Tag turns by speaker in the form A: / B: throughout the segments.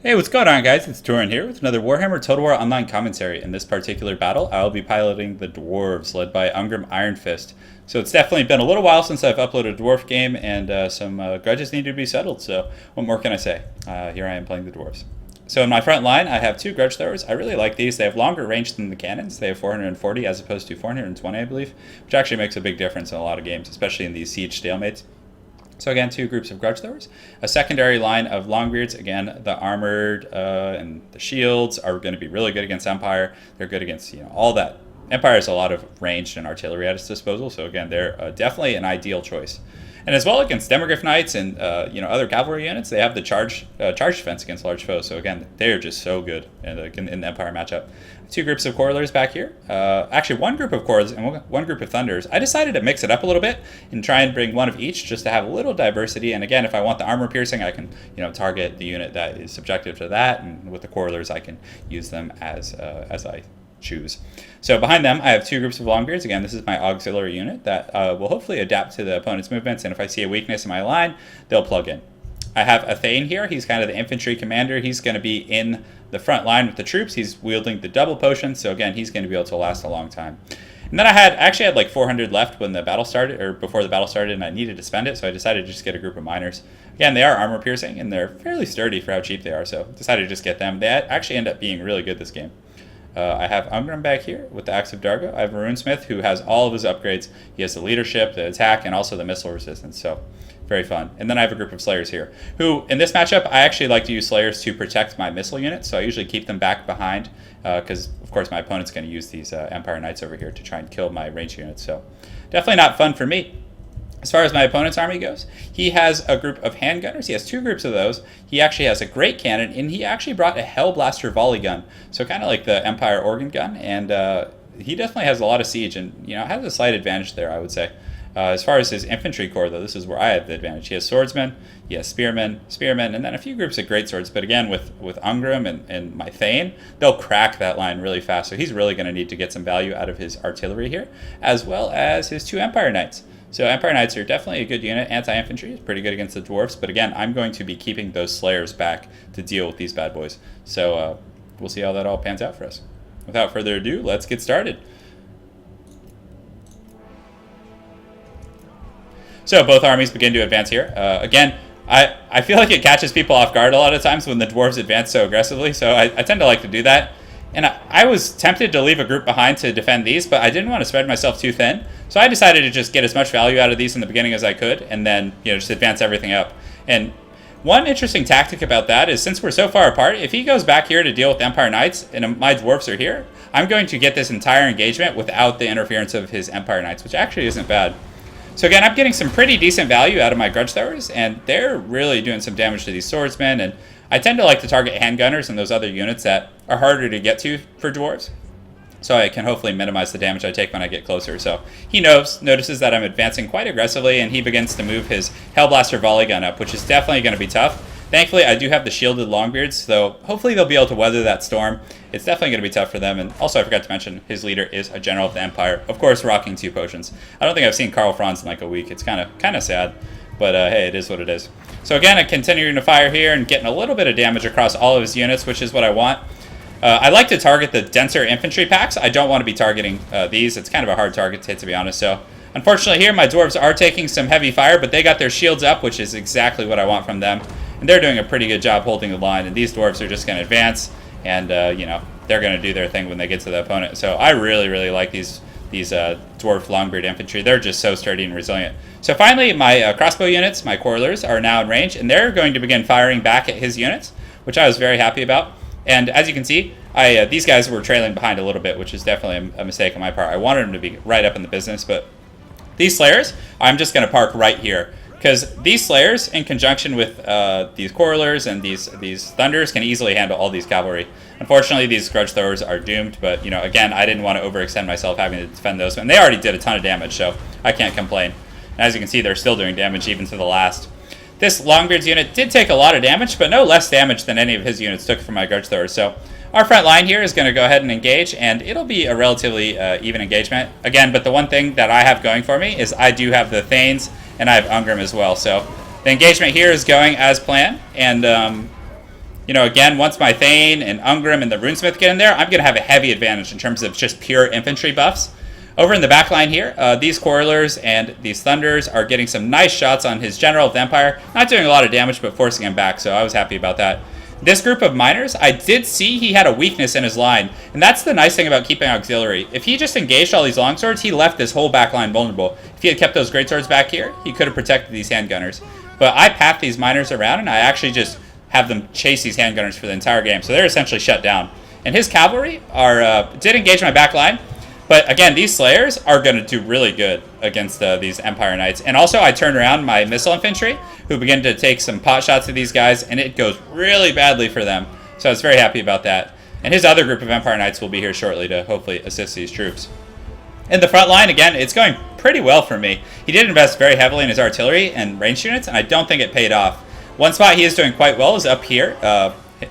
A: Hey, what's going on, guys? It's Turin here with another Warhammer Total War Online commentary. In this particular battle, I will be piloting the Dwarves, led by Ungrim Iron Fist. So it's definitely been a little while since I've uploaded a Dwarf game, and some grudges need to be settled, so what more can I say? Here I am playing the Dwarves. So in my front line, I have two grudge throwers. I really like these. They have longer range than the cannons. They have 440 as opposed to 420, I believe, which actually makes a big difference in a lot of games, especially in these siege stalemates. So again, two groups of grudge throwers. A secondary line of longbeards. Again, the armored and the shields are going to be really good against Empire. They're good against all that. Empire has a lot of ranged and artillery at its disposal. So again, they're definitely an ideal choice. And as well against Demogryph Knights and other cavalry units, they have the charge defense against large foes. So again, they're just so good in the Empire matchup. Two groups of Corlers back here. Actually, one group of Corlers and one group of Thunders. I decided to mix it up a little bit and try and bring one of each just to have a little diversity. And again, if I want the armor piercing, I can target the unit that is subjective to that. And with the Corlers, I can use them as I choose. So behind them, I have two groups of Longbeards. Again, this is my auxiliary unit that will hopefully adapt to the opponent's movements, and if I see a weakness in my line, they'll plug in. I have a Thane here. He's kind of the infantry commander. He's going to be in the front line with the troops. He's wielding the double potion, so again, he's going to be able to last a long time. And then I actually had like 400 left when the battle started, or before the battle started, and I needed to spend it, so I decided to just get a group of miners. Again, they are armor piercing, and they're fairly sturdy for how cheap they are, so decided to just get them. They actually end up being really good this game. I have Ungrim back here with the Axe of Dargo. I have a Runesmith who has all of his upgrades. He has the leadership, the attack, and also the missile resistance. So very fun. And then I have a group of Slayers here who, in this matchup, I actually like to use Slayers to protect my missile units. So I usually keep them back behind because, of course, my opponent's going to use these Empire Knights over here to try and kill my range units. So definitely not fun for me. As far as my opponent's army goes, he has a group of handgunners. He has two groups of those. He actually has a great cannon, and he actually brought a Hellblaster volley gun, so kind of like the Empire organ gun. And he definitely has a lot of siege, and has a slight advantage there, I would say. As far as his infantry corps, though, this is where I have the advantage. He has swordsmen, he has spearmen, and then a few groups of greatswords. But again, with Ungrim and my Thane, they'll crack that line really fast. So he's really going to need to get some value out of his artillery here, as well as his two Empire Knights. So Empire Knights are definitely a good unit. Anti-infantry is pretty good against the Dwarfs. But again, I'm going to be keeping those Slayers back to deal with these bad boys. So we'll see how that all pans out for us. Without further ado, let's get started. So both armies begin to advance here. Again, I feel like it catches people off guard a lot of times when the Dwarves advance so aggressively. So I tend to like to do that. And I was tempted to leave a group behind to defend these, but I didn't want to spread myself too thin. So I decided to just get as much value out of these in the beginning as I could, and then just advance everything up. And one interesting tactic about that is, since we're so far apart, if he goes back here to deal with Empire Knights and my Dwarfs are here, I'm going to get this entire engagement without the interference of his Empire Knights, which actually isn't bad. So again, I'm getting some pretty decent value out of my grudge throwers, and they're really doing some damage to these swordsmen. And I tend to like to target handgunners and those other units that are harder to get to for dwarves, so I can hopefully minimize the damage I take when I get closer. So he notices that I'm advancing quite aggressively, and he begins to move his Hellblaster volley gun up, which is definitely going to be tough. Thankfully, I do have the shielded Longbeards, so hopefully they'll be able to weather that storm. It's definitely going to be tough for them. And also, I forgot to mention, his leader is a general of the Empire, of course, rocking two potions. I don't think I've seen Karl Franz in like a week. It's kind of sad, but hey, it is what it is. So again, I'm continuing to fire here and getting a little bit of damage across all of his units, which is what I want. I like to target the denser infantry packs. I don't want to be targeting these. It's kind of a hard target to hit, to be honest. So unfortunately here, my Dwarves are taking some heavy fire, but they got their shields up, which is exactly what I want from them. And they're doing a pretty good job holding the line. And these Dwarves are just going to advance, and they're going to do their thing when they get to the opponent. So I really, really like these Dwarf Longbeard infantry. They're just so sturdy and resilient. So finally, my crossbow units, my Corlers, are now in range, and they're going to begin firing back at his units, which I was very happy about. And as you can see, these guys were trailing behind a little bit, which is definitely a mistake on my part. I wanted them to be right up in the business, but these Slayers, I'm just going to park right here, because these Slayers, in conjunction with these Corlers and these Thunders, can easily handle all these cavalry. Unfortunately, these grudge throwers are doomed, but again, I didn't want to overextend myself having to defend those, and they already did a ton of damage, so I can't complain. And as you can see, they're still doing damage even to the last. This Longbeard's unit did take a lot of damage, but no less damage than any of his units took from my grudge throwers. So our front line here is going to go ahead and engage, and it'll be a relatively even engagement. Again, but the one thing that I have going for me is I do have the Thanes, and I have Ungrim as well. So the engagement here is going as planned, and You know, again, once my Thane and Ungrim and the Runesmith get in there, I'm going to have a heavy advantage in terms of just pure infantry buffs. Over in the back line here, these Quarrelers and these Thunders are getting some nice shots on his General of the Empire. Not doing a lot of damage, but forcing him back, so I was happy about that. This group of miners, I did see he had a weakness in his line, and that's the nice thing about keeping auxiliary. If he just engaged all these longswords, he left this whole back line vulnerable. If he had kept those greatswords back here, he could have protected these handgunners. But I path these miners around, and I actually just have them chase these handgunners for the entire game, so they're essentially shut down. And his cavalry did engage my back line, but again, these Slayers are going to do really good against these Empire Knights. And also, I turn around my Missile Infantry, who begin to take some pot shots at these guys, and it goes really badly for them. So I was very happy about that. And his other group of Empire Knights will be here shortly to hopefully assist these troops. In the front line, again, it's going pretty well for me. He did invest very heavily in his artillery and ranged units, and I don't think it paid off. One spot he is doing quite well is up here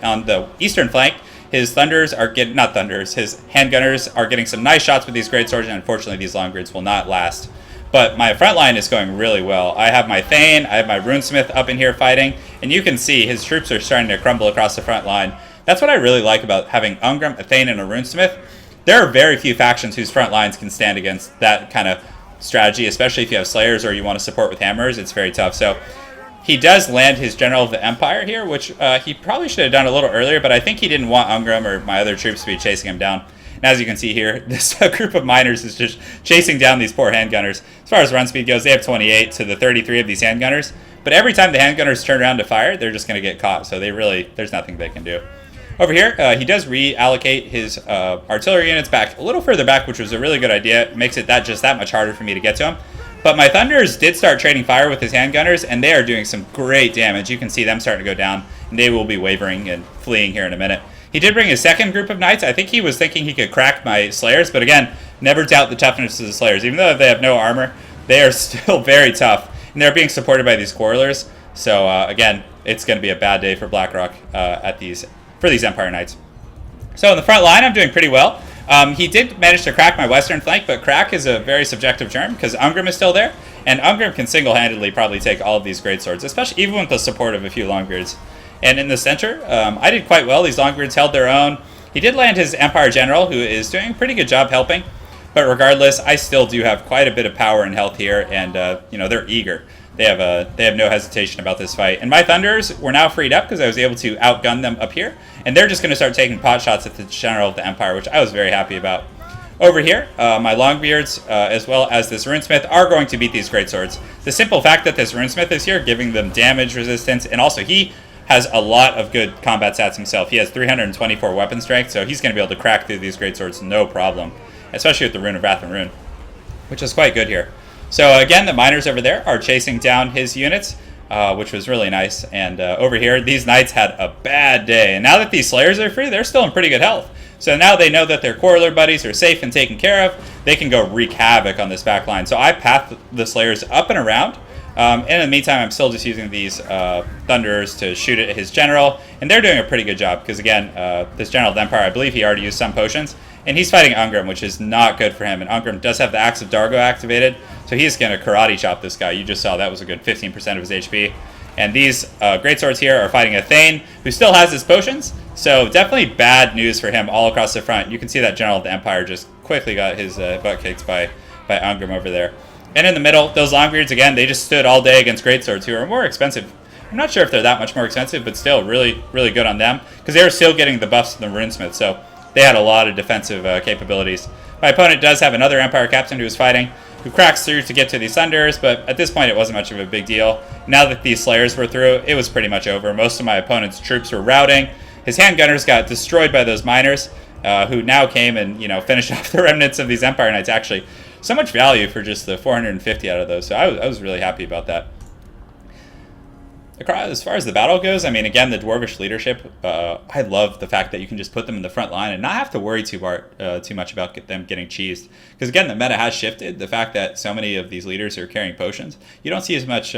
A: on the eastern flank. His Thunders are getting, not Thunders, his Handgunners are getting some nice shots with these great swords, and unfortunately these long grids will not last. But my front line is going really well. I have my Thane, I have my Runesmith up in here fighting, and you can see his troops are starting to crumble across the front line. That's what I really like about having Ungrim, a Thane, and a Runesmith. There are very few factions whose front lines can stand against that kind of strategy, especially if you have Slayers or you want to support with hammers. It's very tough. So he does land his General of the Empire here, which he probably should have done a little earlier, but I think he didn't want Ungrim or my other troops to be chasing him down. And as you can see here, this group of miners is just chasing down these poor handgunners. As far as run speed goes, they have 28 to the 33 of these handgunners, but every time the handgunners turn around to fire, they're just going to get caught, so there's nothing they can do. Over here, he does reallocate his artillery units back a little further back, which was a really good idea. It makes it just that much harder for me to get to him. But my Thunders did start trading fire with his handgunners, and they are doing some great damage. You can see them starting to go down, and they will be wavering and fleeing here in a minute. He did bring his second group of knights. I think he was thinking he could crack my Slayers, but again, never doubt the toughness of the Slayers. Even though they have no armor, they are still very tough, and they're being supported by these Quarrelers. So again, it's going to be a bad day for BlackRock for these Empire Knights. So in the front line, I'm doing pretty well. He did manage to crack my western flank, but crack is a very subjective term because Ungrim is still there, and Ungrim can single-handedly probably take all of these greatswords, especially even with the support of a few Longbeards. And in the center, I did quite well. These Longbeards held their own. He did land his Empire General, who is doing a pretty good job helping, but regardless, I still do have quite a bit of power and health here, and they're eager. They have no hesitation about this fight. And my Thunders were now freed up because I was able to outgun them up here. And they're just going to start taking pot shots at the General of the Empire, which I was very happy about. Over here, my Longbeards, as well as this Runesmith, are going to beat these greatswords. The simple fact that this Runesmith is here, giving them damage resistance, and also he has a lot of good combat stats himself. He has 324 weapon strength, so he's going to be able to crack through these greatswords no problem, especially with the Rune of Wrath and Rune, which is quite good here. So again, the miners over there are chasing down his units, which was really nice. And over here, these knights had a bad day. And now that these Slayers are free, they're still in pretty good health. So now they know that their Quarreler buddies are safe and taken care of. They can go wreak havoc on this back line. So I path the Slayers up and around. And in the meantime, I'm still just using these Thunders to shoot at his General. And they're doing a pretty good job because, again, this General of the Empire, I believe he already used some potions. And he's fighting Ungrim, which is not good for him. And Ungrim does have the Axe of Dargo activated, so he's going to karate chop this guy. You just saw that was a good 15% of his HP. And these greatswords here are fighting a Thane, who still has his potions. So definitely bad news for him all across the front. You can see that General of the Empire just quickly got his butt kicked by Ungrim over there. And in the middle, those Longbeards, again, they just stood all day against greatswords, who are more expensive. I'm not sure if they're that much more expensive, but still really, really good on them, because they were still getting the buffs from the Runesmith. So they had a lot of defensive capabilities. My opponent does have another Empire Captain who is fighting, who cracks through to get to these Thunders, but at this point it wasn't much of a big deal. Now that these Slayers were through, it was pretty much over. Most of my opponent's troops were routing. His handgunners got destroyed by those miners, who now came and finished off the remnants of these Empire Knights. Actually, so much value for just the 450 out of those, so I was really happy about that. As far as the battle goes, I mean, again, the Dwarvish leadership, I love the fact that you can just put them in the front line and not have to worry too much about them getting cheesed. Because, again, the meta has shifted. The fact that so many of these leaders are carrying potions, you don't see as much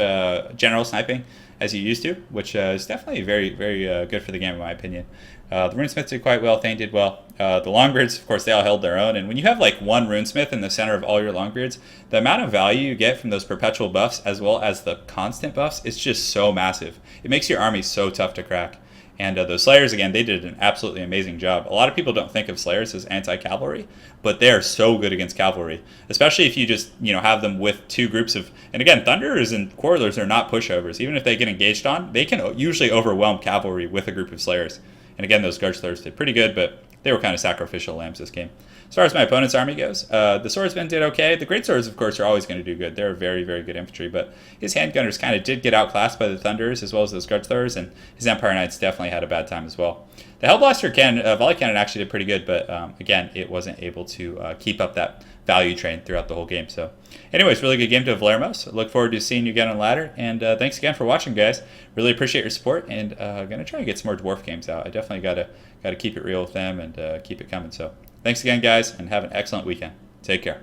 A: general sniping as you used to, which is definitely very, very good for the game, in my opinion. The Runesmith did quite well. Thane did well. The Longbeards, of course, they all held their own. And when you have like one Runesmith in the center of all your Longbeards, the amount of value you get from those perpetual buffs as well as the constant buffs is just so massive. It makes your army so tough to crack. And those Slayers, again, they did an absolutely amazing job. A lot of people don't think of Slayers as anti-cavalry, but they are so good against cavalry, especially if you just have them with two groups of. And again, Thunderers and Quarrelers are not pushovers. Even if they get engaged on, they can usually overwhelm cavalry with a group of Slayers. And again, those Guard Slayers did pretty good, but they were kind of sacrificial lambs this game. As far as my opponent's army goes, the Swordsmen did okay. The Great Swords, of course, are always going to do good. They're very, very good infantry, but his Handgunners kind of did get outclassed by the Thunderers as well as those Guard Slayers, and his Empire Knights definitely had a bad time as well. The Hellblaster volley cannon actually did pretty good, but again, it wasn't able to keep up that value train throughout the whole game. So anyways, really good game to Valermos. Look forward to seeing you again on ladder, and thanks again for watching, guys. Really appreciate your support, and going to try and get some more Dwarf games out. I definitely got to keep it real with them and keep it coming. So thanks again, guys, and have an excellent weekend. Take care.